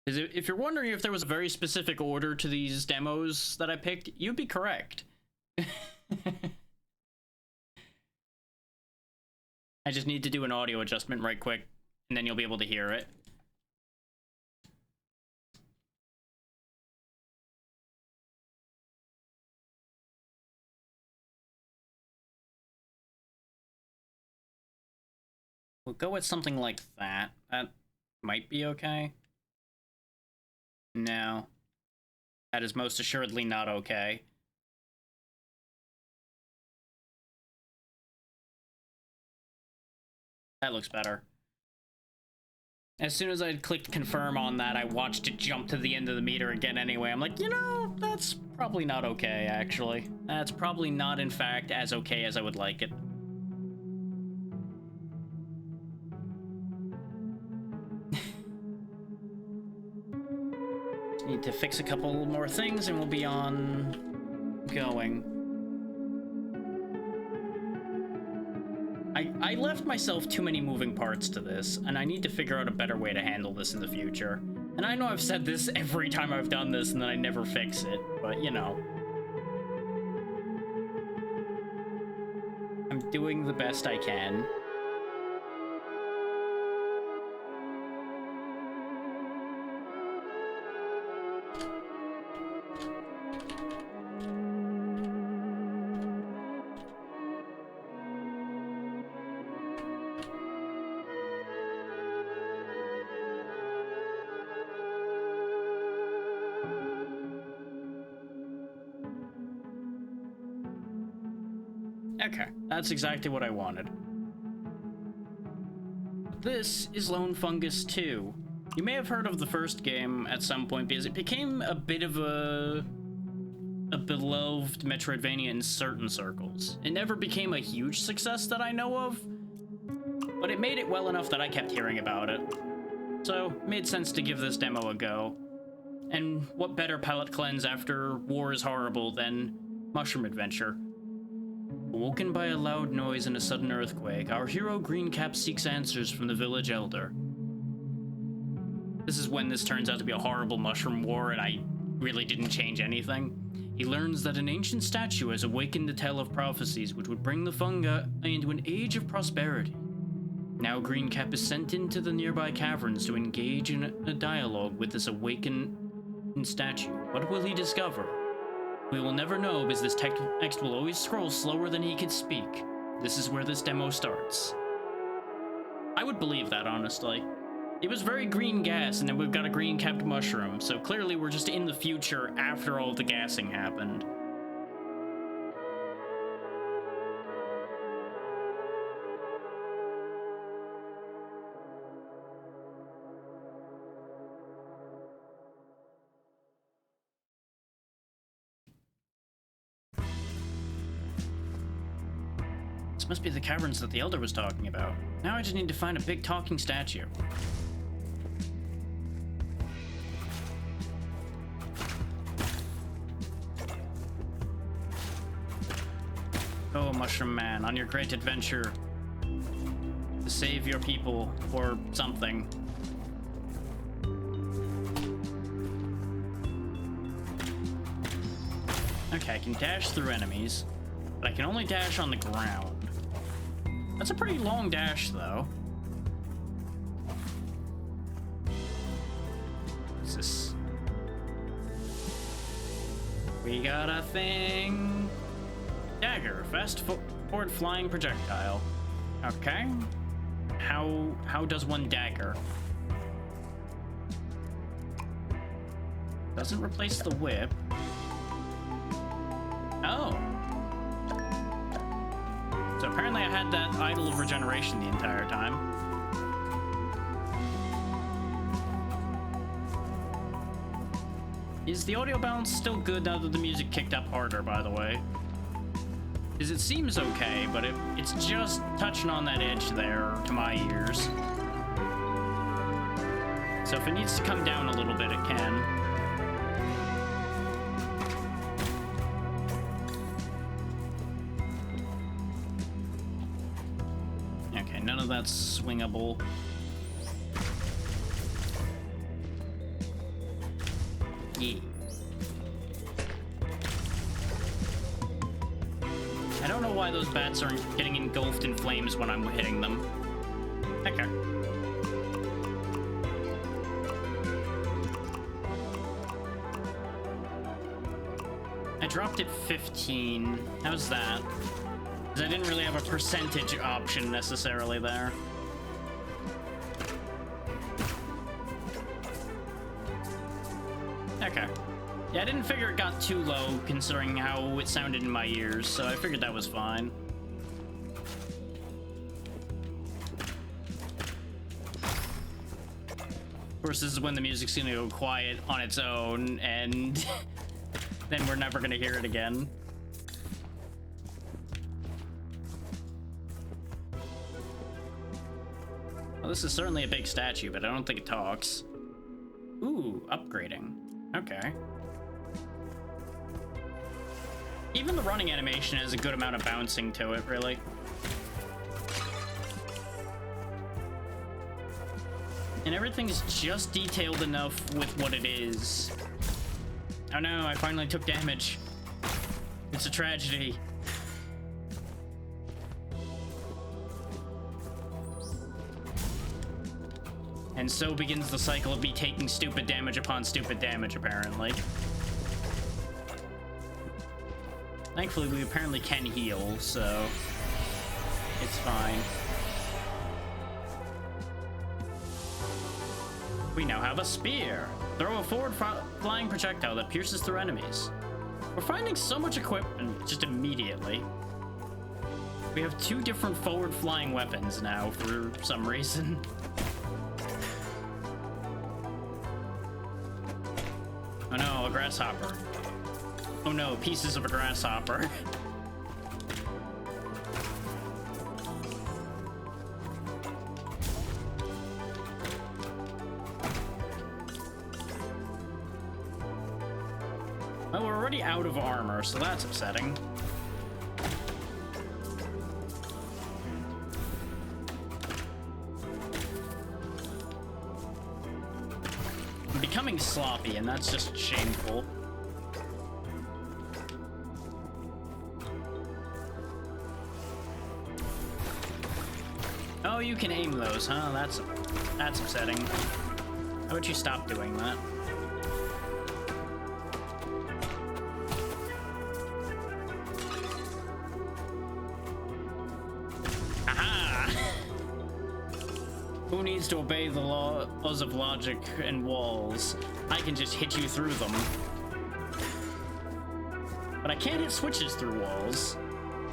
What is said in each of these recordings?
If you're wondering if there was a very specific order to these demos that I picked, you'd be correct. I just need to do an audio adjustment right quick, and then you'll be able to hear it. We'll go with something like that. That might be okay. No. That is most assuredly not okay. That looks better. As soon as I clicked confirm on that, I watched it jump to the end of the meter again anyway. I'm like, you know, that's probably not okay, actually. That's probably not, in fact, as okay as I would like it. Need to fix a couple more things and we'll be on going. I left myself too many moving parts to this, and I need to figure out a better way to handle this in the future. And I know I've said this every time I've done this and then I never fix it, but you know. I'm doing the best I can. Okay, that's exactly what I wanted. This is Lone Fungus 2. You may have heard of the first game at some point because it became a bit of a beloved Metroidvania in certain circles. It never became a huge success that I know of, but it made it well enough that I kept hearing about it. So, it made sense to give this demo a go. And what better palate cleanse after War is Horrible than Mushroom Adventure? Awoken by a loud noise and a sudden earthquake, our hero Greencap seeks answers from the village elder. This is when this turns out to be a horrible mushroom war and I really didn't change anything. He learns that an ancient statue has awakened the tale of prophecies which would bring the fungi into an age of prosperity. Now Greencap is sent into the nearby caverns to engage in a dialogue with this awakened statue. What will he discover? We will never know because this text will always scroll slower than he could speak. This is where this demo starts. I would believe that, honestly. It was very green gas, and then we've got a green-capped mushroom, so clearly we're just in the future after all the gassing happened. This must be the caverns that the Elder was talking about. Now I just need to find a big talking statue. Go, Mushroom Man, on your great adventure to save your people, or something. Okay, I can dash through enemies, but I can only dash on the ground. That's a pretty long dash, though. What's this? We got a thing. Dagger, fast forward flying projectile. Okay. How does one dagger? Doesn't replace the whip. Oh. So apparently I had that idol of regeneration the entire time. Is the audio balance still good now that the music kicked up harder, by the way? Because it seems okay, but it's just touching on that edge there to my ears. So if it needs to come down a little bit, it can. None of that's swingable. ye. I don't know why those bats aren't getting engulfed in flames when I'm hitting them. Okay. I dropped it 15. How's that? Because I didn't really have a percentage option necessarily there. Okay. Yeah, I didn't figure it got too low considering how it sounded in my ears, so I figured that was fine. Of course, this is when the music's gonna go quiet on its own, and then we're never gonna hear it again. Well, this is certainly a big statue, but I don't think it talks. Ooh, upgrading. Okay. Even the running animation has a good amount of bouncing to it, really. And everything's just detailed enough with what it is. Oh no, I finally took damage. It's a tragedy. And so begins the cycle of me taking stupid damage upon stupid damage, apparently. Thankfully, we apparently can heal, so it's fine. We now have a spear. Throw a forward flying projectile that pierces through enemies. We're finding so much equipment just immediately. We have 2 different forward flying weapons now for some reason. Oh no, a grasshopper. Oh no, pieces of a grasshopper. Well, we're already out of armor, so that's upsetting. I'm becoming sloppy, and that's just shameful. Oh, you can aim those, huh? That's upsetting. How about you stop doing that? Aha! Who needs to obey the laws of logic and walls? I can just hit you through them. But I can't hit switches through walls,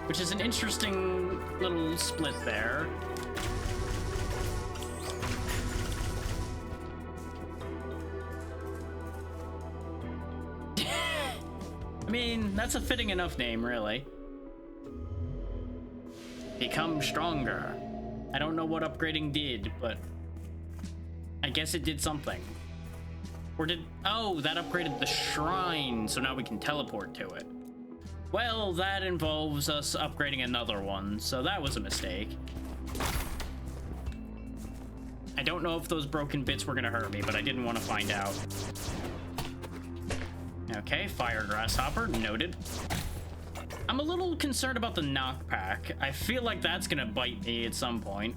which is an interesting little split there. I mean, that's a fitting enough name, really. Become stronger. I don't know what upgrading did, but I guess it did something. Or did... Oh, that upgraded the shrine, so now we can teleport to it. Well, that involves us upgrading another one, so that was a mistake. I don't know if those broken bits were gonna hurt me, but I didn't want to find out. Okay, fire grasshopper, noted. I'm a little concerned about the knockback. I feel like that's gonna bite me at some point.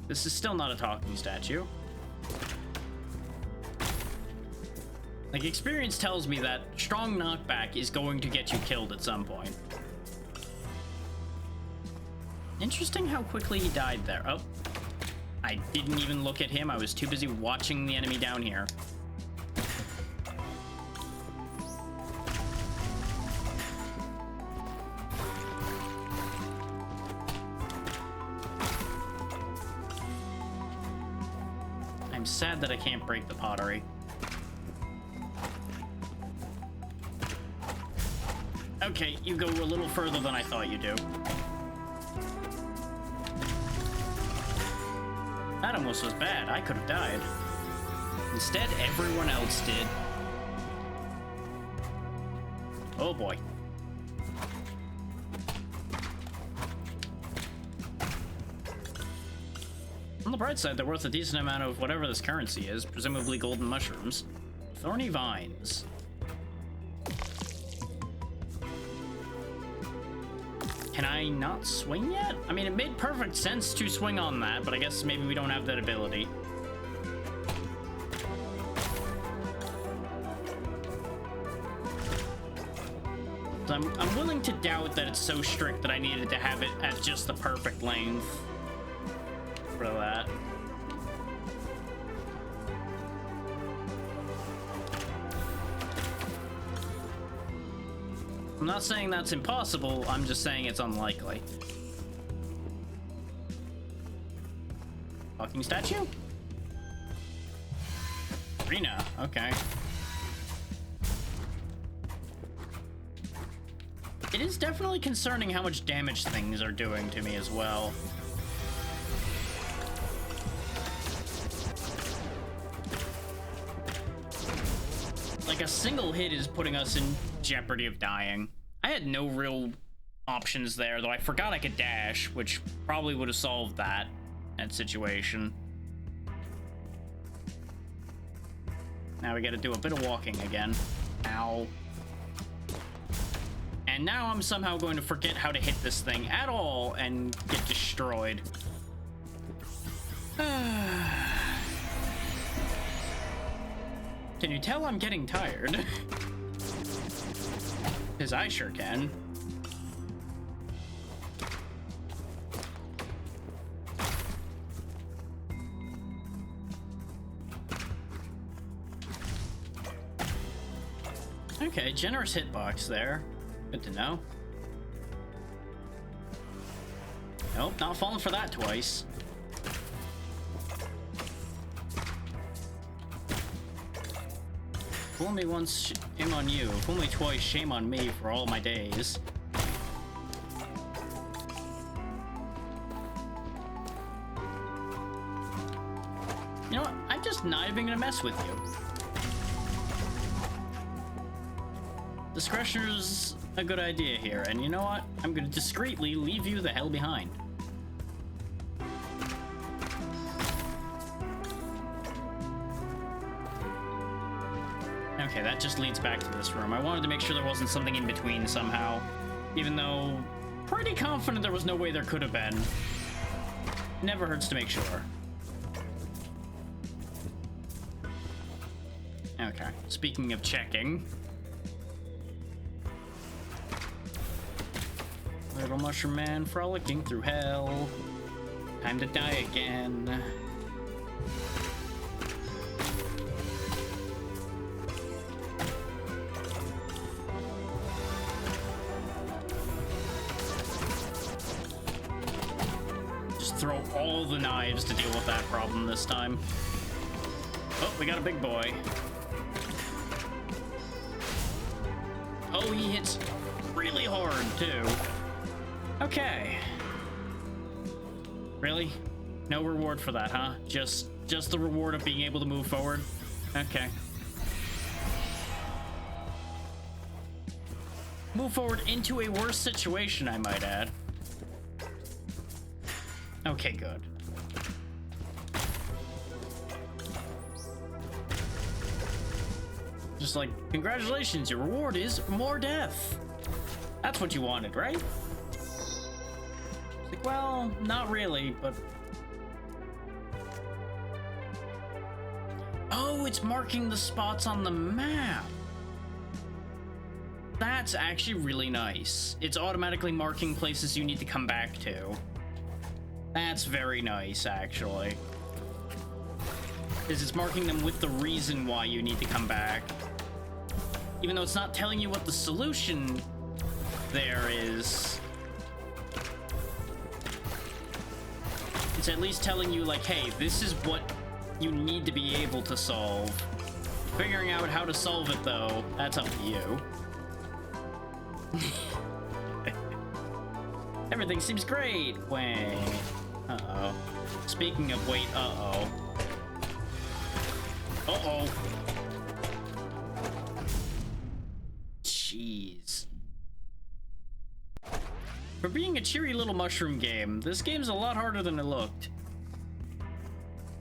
This is still not a talking statue. Like, experience tells me that strong knockback is going to get you killed at some point. Interesting how quickly he died there. Oh, I didn't even look at him. I was too busy watching the enemy down here. I'm sad that I can't break the pottery. Okay, you go a little further than I thought you'd do. That almost was bad. I could have died. Instead, everyone else did. Oh boy. On the bright side, they're worth a decent amount of whatever this currency is, presumably golden mushrooms. Thorny vines. Can I not swing yet? I mean, it made perfect sense to swing on that, but I guess maybe we don't have that ability. So I'm willing to doubt that it's so strict that I needed to have it at just the perfect length for that. I'm not saying that's impossible, I'm just saying it's unlikely. Fucking statue? Arena, okay. It is definitely concerning how much damage things are doing to me as well. Like, a single hit is putting us in jeopardy of dying. I had no real options there, though I forgot I could dash, which probably would have solved that situation. Now we gotta do a bit of walking again. Ow. And now I'm somehow going to forget how to hit this thing at all and get destroyed. Can you tell I'm getting tired? Because I sure can. Okay, generous hitbox there. Good to know. Nope, not falling for that twice. Fool me once, shame on you. Fool me twice, shame on me for all my days. You know what? I'm just not even gonna mess with you. Discretion's a good idea here, and you know what? I'm gonna discreetly leave you the hell behind. Okay, that just leads back to this room. I wanted to make sure there wasn't something in between somehow, even though pretty confident there was no way there could have been. Never hurts to make sure. Okay, speaking of checking. Little mushroom man frolicking through hell. Time to die again. Just throw all the knives to deal with that problem this time. Oh, we got a big boy. Oh, he hits really hard too. Okay. Really? No reward for that, huh? Just the reward of being able to move forward? Okay. Move forward into a worse situation, I might add. Okay, good. Just like, congratulations, your reward is more death. That's what you wanted, right? Like, well, not really, but... Oh, it's marking the spots on the map. That's actually really nice. It's automatically marking places you need to come back to. That's very nice, actually. Because it's marking them with the reason why you need to come back. Even though it's not telling you what the solution there is. It's at least telling you, like, hey, this is what you need to be able to solve. Figuring out how to solve it, though, that's up to you. Everything seems great. Wait. Uh-oh. Speaking of wait, uh-oh. Uh-oh. Jeez. For being a cheery little mushroom game, this game's a lot harder than it looked.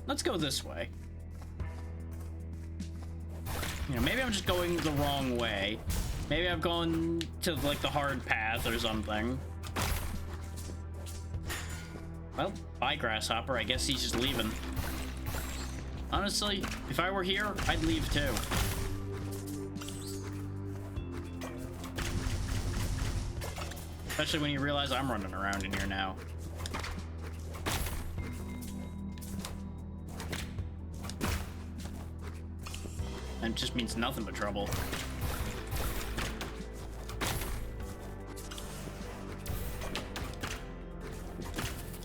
Let's go this way. You know, maybe I'm just going the wrong way. Maybe I've gone to, like, the hard path or something. Well, bye, Grasshopper. I guess he's just leaving. Honestly, if I were here, I'd leave too. Especially when you realize I'm running around in here now. That just means nothing but trouble.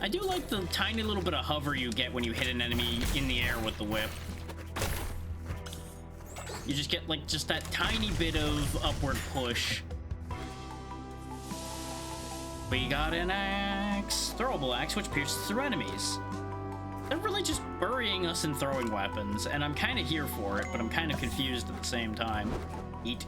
I do like the tiny little bit of hover you get when you hit an enemy in the air with the whip. You just get, like, just that tiny bit of upward push. We got an axe. Throwable axe, which pierces through enemies. They're really just burying us in throwing weapons, and I'm kind of here for it, but I'm kind of confused at the same time. Eat.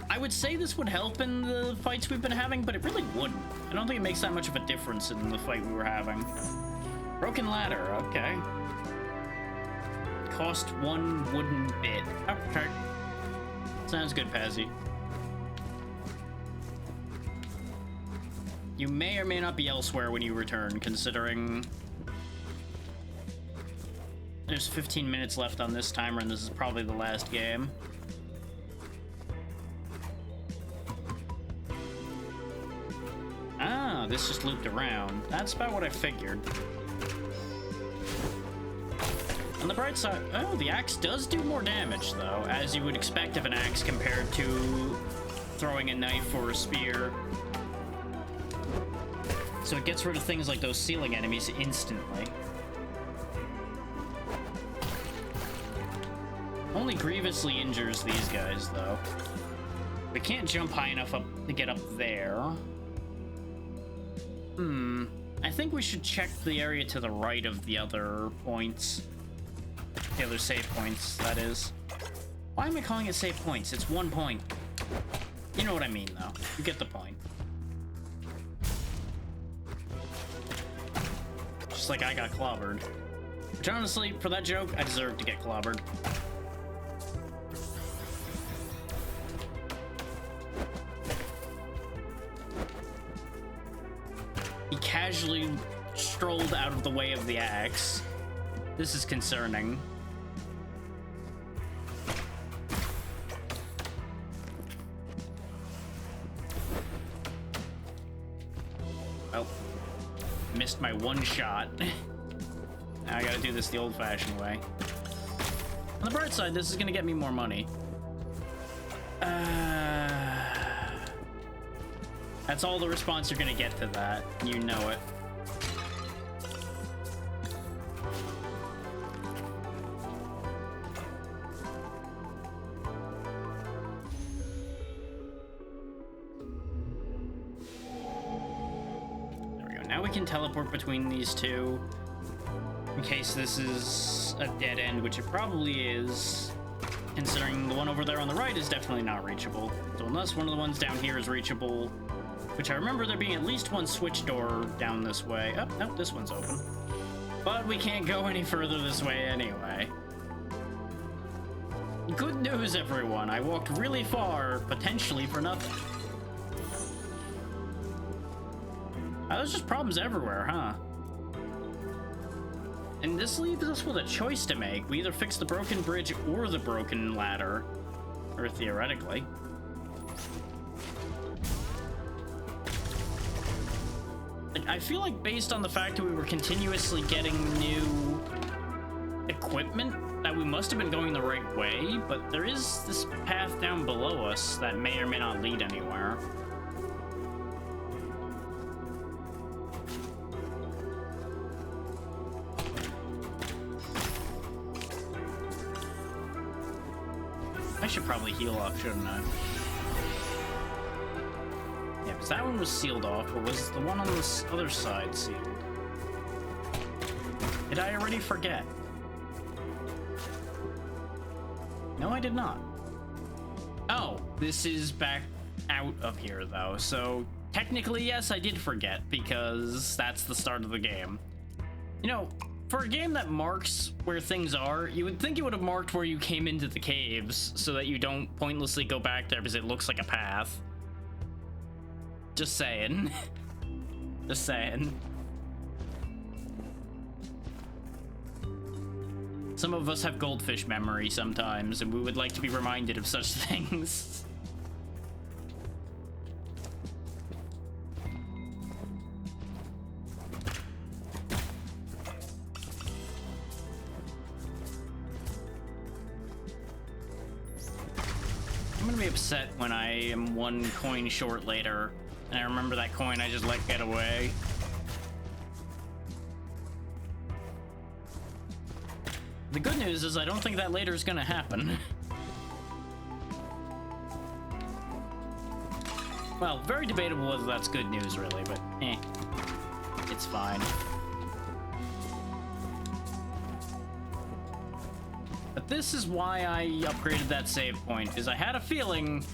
I would say this would help in the fights we've been having, but it really wouldn't. I don't think it makes that much of a difference in the fight we were having. Broken ladder, okay. Cost 1 wooden bit. Okay. Sounds good, Pazzy. You may or may not be elsewhere when you return, considering there's 15 minutes left on this timer, and this is probably the last game. Ah, this just looped around. That's about what I figured. On the bright side, oh, the axe does do more damage, though, as you would expect of an axe compared to throwing a knife or a spear. So it gets rid of things like those ceiling enemies instantly. Only grievously injures these guys, though. We can't jump high enough up to get up there. I think we should check the area to the right of the other points. The other save points, that is. Why am I calling it save points? It's 1 point. You know what I mean, though. You get the point. Just like I got clobbered. Which honestly, for that joke, I deserve to get clobbered. He casually strolled out of the way of the axe. This is concerning. Well, missed my one shot. Now I gotta do this the old-fashioned way. On the bright side, this is gonna get me more money. That's all the response you're gonna get to that. You know it. There we go. Now we can teleport between these two. In case this is a dead end, which it probably is. Considering the one over there on the right is definitely not reachable. So unless one of the ones down here is reachable, which I remember there being at least one switch door down this way. Oh, no, this one's open. But we can't go any further this way anyway. Good news, everyone. I walked really far, potentially for nothing. There's just problems everywhere, huh? And this leaves us with a choice to make. We either fix the broken bridge or the broken ladder. Or theoretically. I feel like based on the fact that we were continuously getting new equipment, that we must have been going the right way, but there is this path down below us that may or may not lead anywhere. I should probably heal up, shouldn't I? Yeah, because that one was sealed off, but was the one on this other side sealed? Did I already forget? No, I did not. Oh, this is back out of here, though, so technically, yes, I did forget, because that's the start of the game. You know, For a game that marks where things are, you would think it would have marked where you came into the caves so that you don't pointlessly go back there because it looks like a path. Just saying. Just saying. Some of us have goldfish memory sometimes, and we would like to be reminded of such things. I'm gonna be upset when I am one coin short later, and I remember that coin I just let get away. The good news is I don't think that later is gonna happen. Well, very debatable whether that's good news, really, but it's fine. But this is why I upgraded that save point, is I had a feeling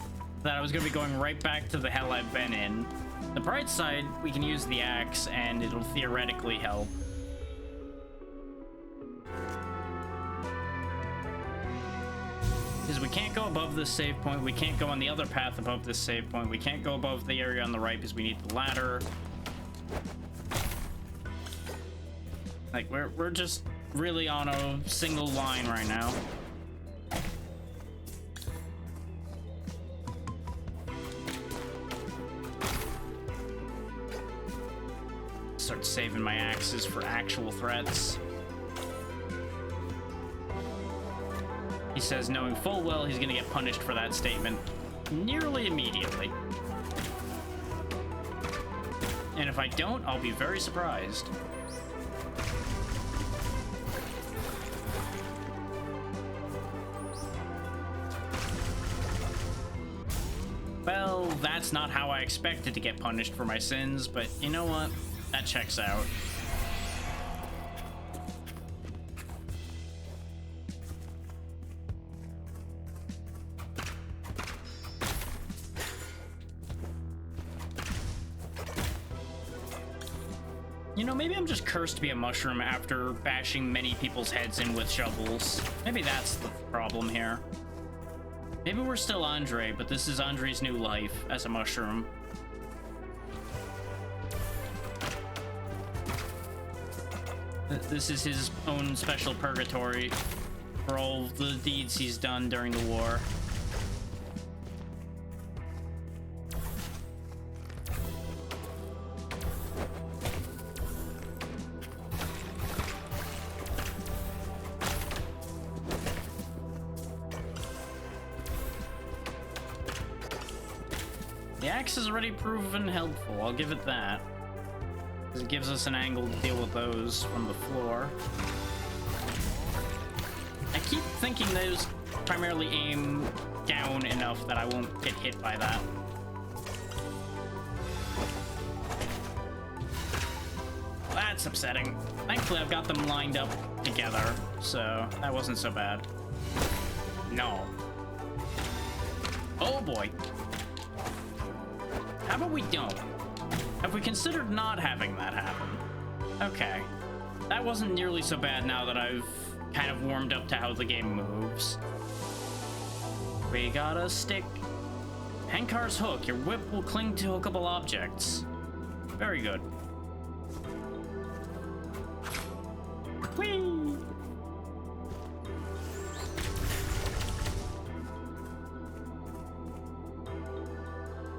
that I was gonna be going right back to the hell I've been in. The bright side, we can use the axe, and it'll theoretically help. Because we can't go above this save point, we can't go on the other path above this save point, we can't go above the area on the right because we need the ladder. Like, we're just really on a single line right now. Start saving my axes for actual threats. He says, knowing full well he's gonna get punished for that statement nearly immediately. And if I don't, I'll be very surprised. Well, that's not how I expected to get punished for my sins, but you know what? That checks out. You know, maybe I'm just cursed to be a mushroom after bashing many people's heads in with shovels. Maybe that's the problem here. Maybe we're still Andre, but this is Andre's new life as a mushroom. This is his own special purgatory for all the deeds he's done during the war. The axe has already proven helpful, I'll give it that. Because it gives us an angle to deal with those from the floor. I keep thinking those primarily aim down enough that I won't get hit by that. That's upsetting. Thankfully, I've got them lined up together, so that wasn't so bad. No. Oh boy. How about we don't? Have we considered not having that happen? Okay. That wasn't nearly so bad now that I've kind of warmed up to how the game moves. We got a stick. Hankar's hook. Your whip will cling to hookable objects. Very good. Whee!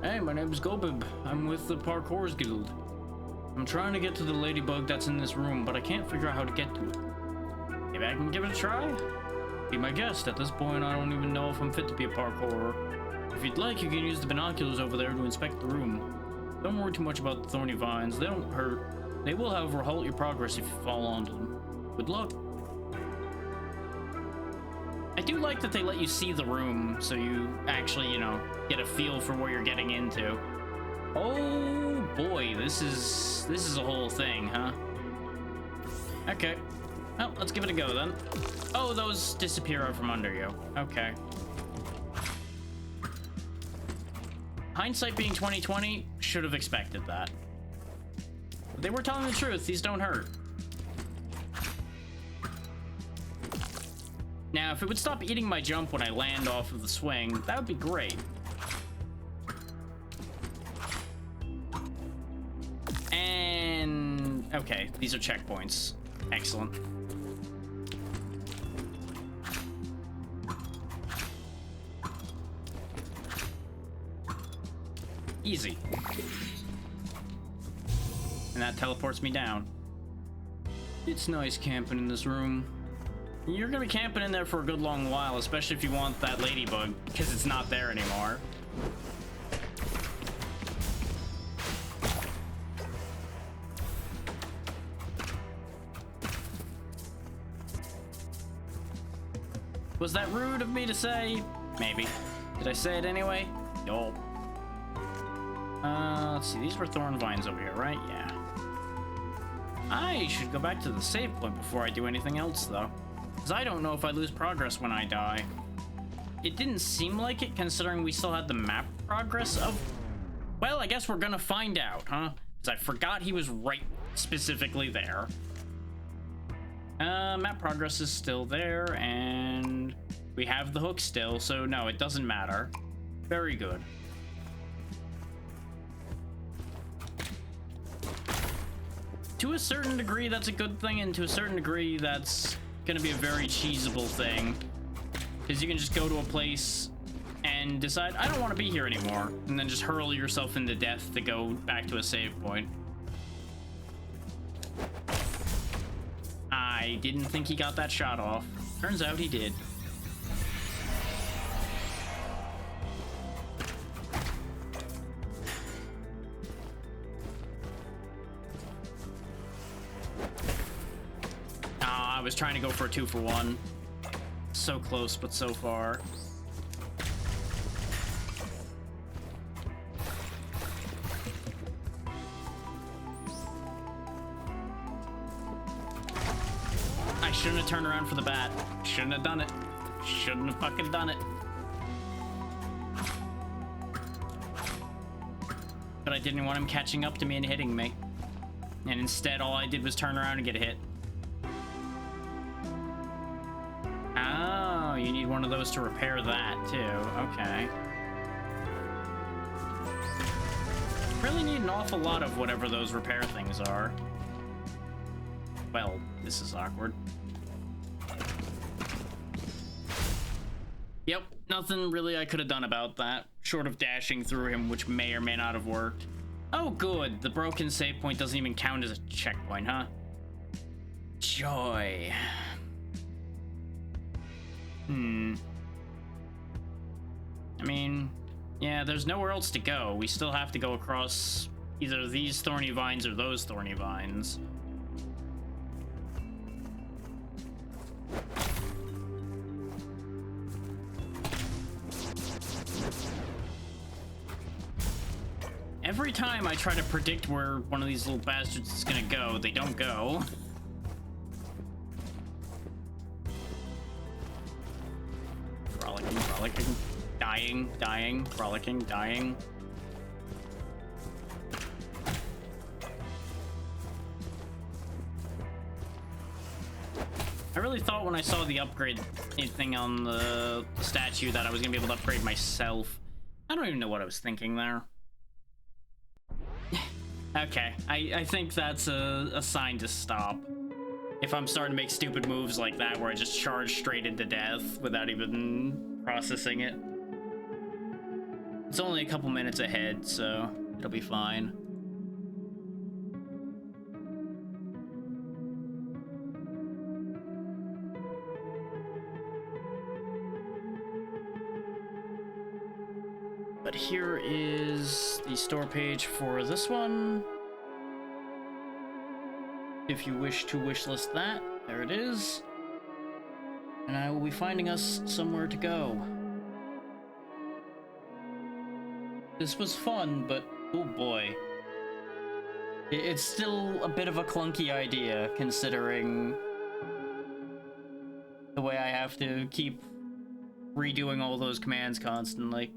Hey, my name's Gobib. I'm with the Parkour's Guild. I'm trying to get to the ladybug that's in this room, but I can't figure out how to get to it. Maybe I can give it a try? Be my guest. At this point, I don't even know if I'm fit to be a parkourer. If you'd like, you can use the binoculars over there to inspect the room. Don't worry too much about the thorny vines. They don't hurt. They will, however, halt your progress if you fall onto them. Good luck. I do like that they let you see the room, so you actually, you know, get a feel for what you're getting into. Oh boy, this is a whole thing, huh? Okay. Well, let's give it a go then. Oh, those disappear out from under you. Okay. Hindsight being 2020, should have expected that. But they were telling the truth, these don't hurt. Now, if it would stop eating my jump when I land off of the swing, that would be great. And... okay, these are checkpoints. Excellent. Easy. And that teleports me down. It's nice camping in this room. You're gonna be camping in there for a good long while, especially if you want that ladybug, because it's not there anymore. Was that rude of me to say? Maybe. Did I say it anyway? No. Let's see, these were thorn vines over here, right? Yeah. I should go back to the save point before I do anything else, though. Because I don't know if I lose progress when I die. It didn't seem like it, considering we still had the map progress of... well, I guess we're gonna find out, huh? Because I forgot he was right specifically there. Map progress is still there, and we have the hook still, so no, it doesn't matter. Very good. To a certain degree, that's a good thing, and to a certain degree, that's gonna be a very cheesable thing. Because you can just go to a place and decide, I don't want to be here anymore, and then just hurl yourself into death to go back to a save point. I didn't think he got that shot off. Turns out he did. I was trying to go for a 2-for-1. So close, but so far. I shouldn't have turned around for the bat. Shouldn't have done it. Shouldn't have fucking done it. But I didn't want him catching up to me and hitting me. And instead, all I did was turn around and get hit. Oh, you need one of those to repair that, too. Okay. Really need an awful lot of whatever those repair things are. Well, this is awkward. Yep, nothing really I could have done about that, short of dashing through him, which may or may not have worked. Oh, good. The broken save point doesn't even count as a checkpoint, huh? Joy. I mean, yeah, there's nowhere else to go. We still have to go across either these thorny vines or those thorny vines. Every time I try to predict where one of these little bastards is gonna go, they don't go. Frolicking, dying, frolicking, dying. I really thought when I saw the upgrade thing on the statue that I was gonna be able to upgrade myself. I don't even know what I was thinking there. Okay, I think that's a sign to stop. If I'm starting to make stupid moves like that where I just charge straight into death without even processing it. It's only a couple minutes ahead, so it'll be fine. But here is the store page for this one. If you wish to wishlist that, there it is. And I will be finding us somewhere to go. This was fun, but oh boy. It's still a bit of a clunky idea, considering the way I have to keep redoing all those commands constantly.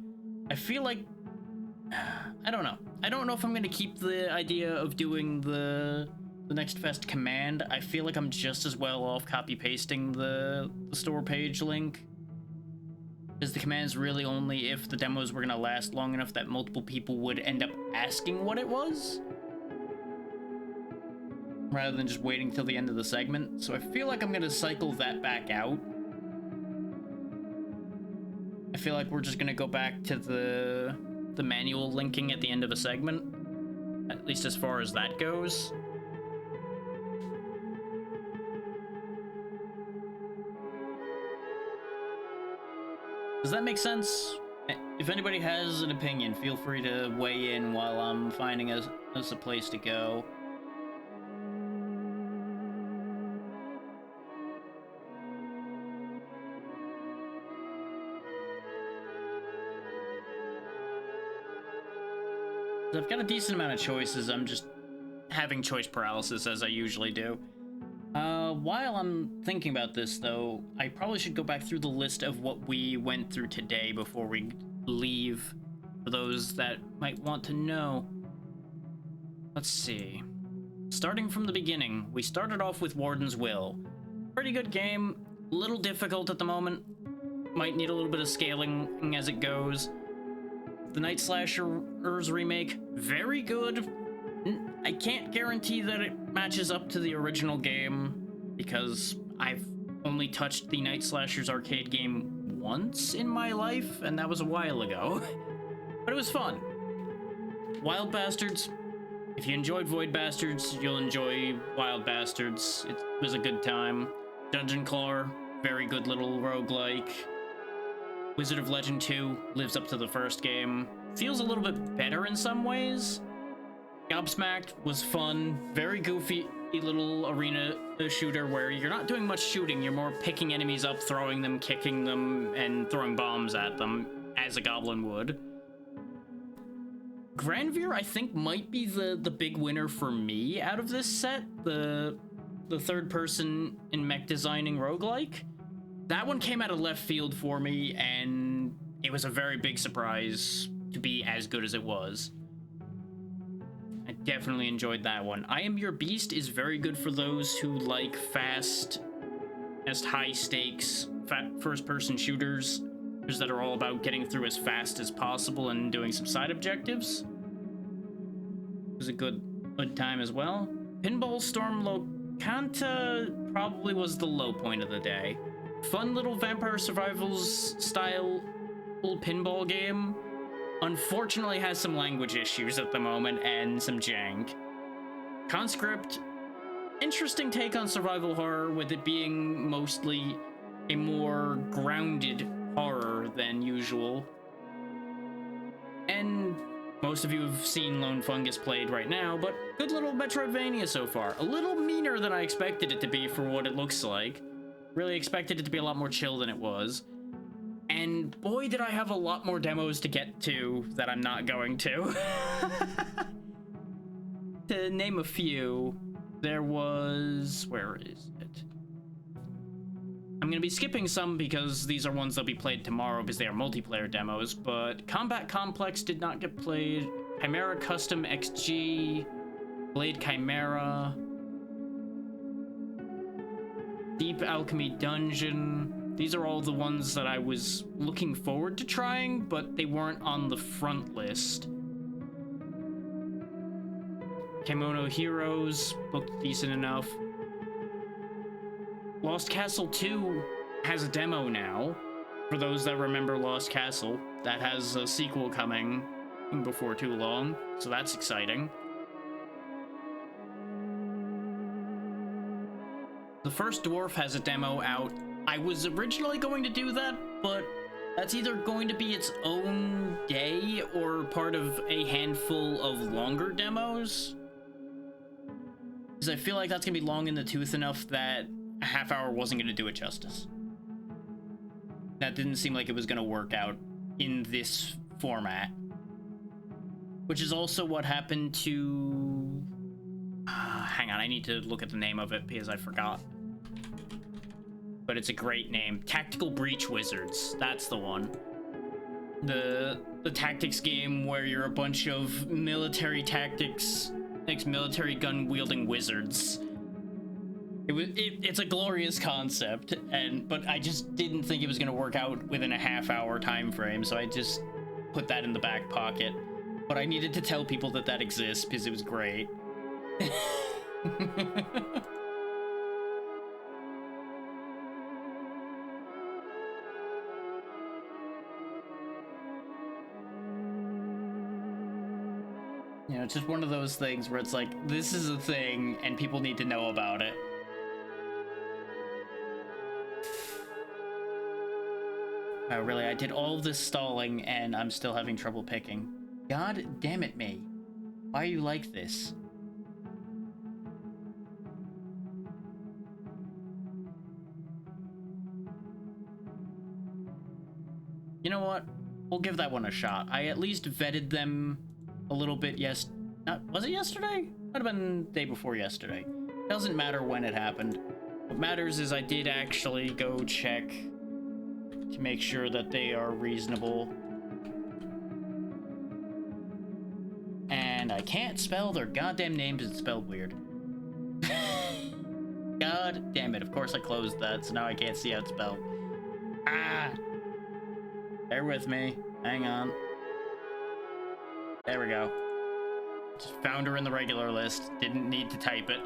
I feel like... I don't know. I don't know if I'm going to keep the idea of doing the the next best command, I feel like I'm just as well off copy-pasting the store page link. Because the command's really only if the demos were gonna last long enough that multiple people would end up asking what it was, rather than just waiting till the end of the segment. So I feel like I'm gonna cycle that back out. I feel like we're just gonna go back to the manual linking at the end of a segment, at least as far as that goes. Does that make sense? If anybody has an opinion, feel free to weigh in while I'm finding us a place to go. I've got a decent amount of choices. I'm just having choice paralysis, as I usually do. While I'm thinking about this, though, I probably should go back through the list of what we went through today before we leave, for those that might want to know. Let's see. Starting from the beginning, we started off with Warden's Will. Pretty good game, a little difficult at the moment. Might need a little bit of scaling as it goes. The Night Slasher's remake, very good. I can't guarantee that it matches up to the original game, because I've only touched the Night Slasher's arcade game once in my life, and that was a while ago. But it was fun. Wild Bastards. If you enjoyed Void Bastards, you'll enjoy Wild Bastards. It was a good time. Dungeon Claw, very good little roguelike. Wizard of Legend 2 lives up to the first game. Feels a little bit better in some ways. Gobsmacked was fun, very goofy little arena shooter where you're not doing much shooting, you're more picking enemies up, throwing them, kicking them, and throwing bombs at them, as a goblin would. Granvir, I think, might be the big winner for me out of this set, the third person in mech designing roguelike. That one came out of left field for me, and it was a very big surprise to be as good as it was. I definitely enjoyed that one. I Am Your Beast is very good for those who like fast, high-stakes, first-person shooters that are all about getting through as fast as possible and doing some side objectives. It was a good time as well. Pinball Storm Locanta probably was the low point of the day. Fun little Vampire Survivals style pinball game. Unfortunately has some language issues at the moment and some jank. Conscript, interesting take on survival horror, with it being mostly a more grounded horror than usual. And most of you have seen Lone Fungus played right now, but good little Metroidvania so far. A little meaner than I expected it to be for what it looks like. Really expected it to be a lot more chill than it was. And boy, did I have a lot more demos to get to that I'm not going to. To name a few, there was... where is it? I'm going to be skipping some because these are ones that'll be played tomorrow because they are multiplayer demos, but Combat Complex did not get played. Chimera Custom XG, Blade Chimera, Deep Alchemy Dungeon. These are all the ones that I was looking forward to trying, but they weren't on the front list. Kimono Heroes looked decent enough. Lost Castle 2 has a demo now. For those that remember Lost Castle, that has a sequel coming before too long, so that's exciting. The First Dwarf has a demo out. I was originally going to do that, but that's either going to be its own day or part of a handful of longer demos. Because I feel like that's going to be long in the tooth enough that a half hour wasn't going to do it justice. That didn't seem like it was going to work out in this format. Which is also what happened to... hang on, I need to look at the name of it because I forgot. But it's a great name. Tactical Breach Wizards. That's the one. The tactics game where you're a bunch of military tactics makes military gun-wielding wizards. It's a glorious concept, but I just didn't think it was gonna work out within a half-hour time frame, so I just put that in the back pocket. But I needed to tell people that that exists because it was great. You know, it's just one of those things where it's like, this is a thing and people need to know about it. Oh, really? I did all of this stalling and I'm still having trouble picking. God damn it, me. Why are you like this? You know what? We'll give that one a shot. I at least vetted them a little bit. Was it yesterday? Might have been the day before yesterday. Doesn't matter when it happened. What matters is I did actually go check to make sure that they are reasonable. And I can't spell their goddamn names. It's spelled weird. God damn it. Of course I closed that, so now I can't see how it's spelled. Ah! Bear with me. Hang on. There we go. Just found her in the regular list. Didn't need to type it.